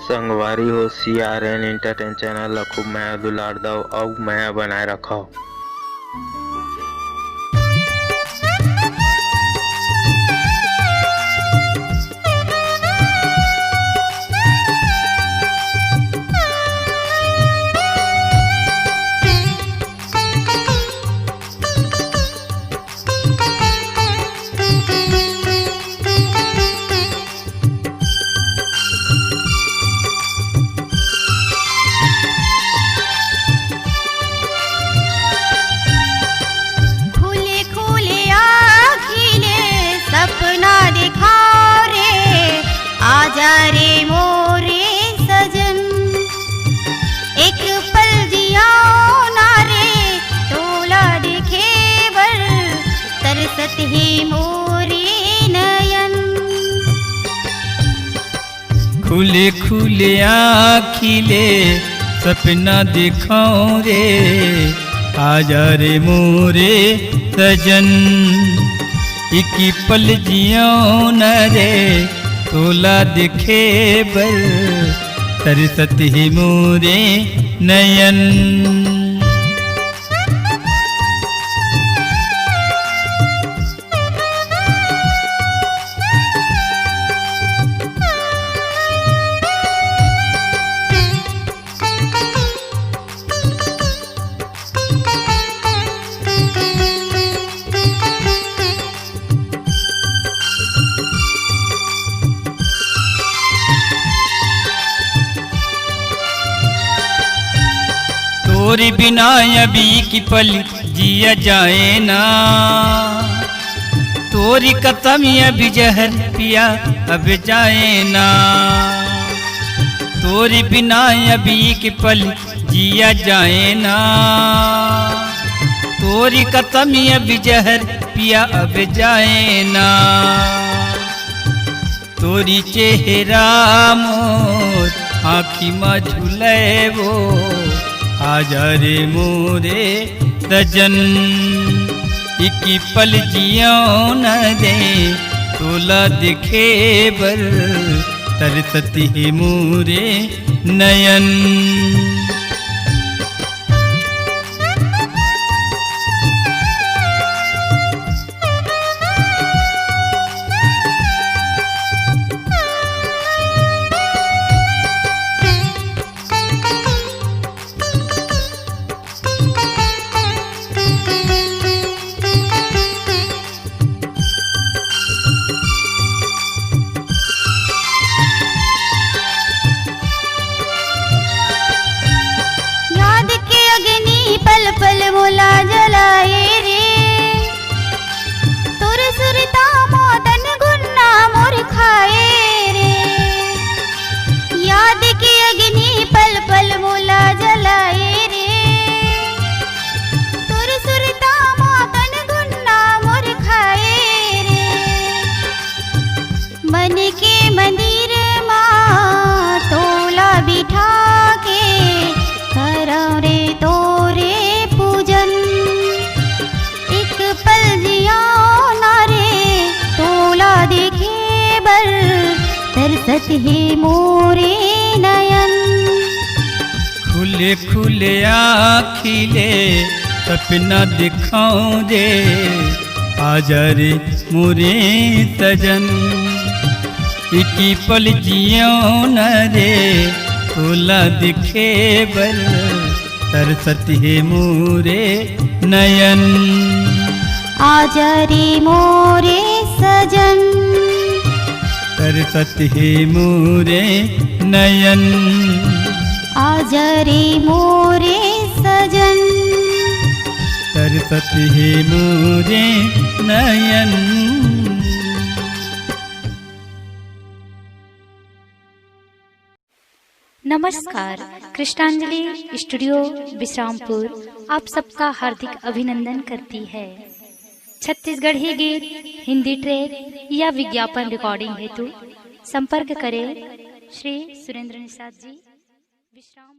संगवारी हो CRN entertain channel ला खूब माया दुलार दाओ और माया बनाए रखो। आजा रे मोरे सजन, एक पल जियाओ ना रे, तोला देखे बर तरसत है मोरे नयन। खुले खुले आँखिले सपना दिखाऊं रे, आजा रे मोरे सजन, एक पल जियाओ ना रे, तोला दिखे बर तरसत ही मोरे नयन। तोरी बिना अभी की पल जिया जाए ना, तोरी कसम अभी जहर पिया अब जाए ना, तोरी बिना अभी की पल जिया जाए ना, तोरी कसम अभी जहर पिया अब जाए ना, तोरी चेहरा मोर आँखी में झूले वो, आजा रे मोरे सजन, इकी पल जियाओ न दे, तोला दिखे बर तरसत ही मोरे नयन। पल मोला जलाए रे, तुर सुरता मदन गुन्ना मोर खाए रे, याद की अग्नि पल पल मोला जलाए रे, तुर सुरता मदन गुन्ना मोर खाए रे, मन के मंदिर माँ तोला बिठा के करो रे तोरे पूजन, एक पल जियाओ ना रे, तोला देखे बर तरसत है मोरे नयन। खुले खुले आँखिले सपना दिखाऊं दे, आजा रे मोरे सजन, इकी पल जियाओ न रे, तोला दिखे बर तरसत है मोरे नयन। आजा रे मोरे सजन, तरसत है मोरे नयन, आजा रे मोरे सजन, तरसत है मोरे नयन। नमस्कार, कृष्णांजलि स्टूडियो विश्रामपुर आप सबका हार्दिक अभिनंदन करती है। छत्तीसगढ़ी गीत, हिंदी ट्रैक या विज्ञापन रिकॉर्डिंग हेतु संपर्क करें श्री सुरेंद्र निषाद जी, विश्राम।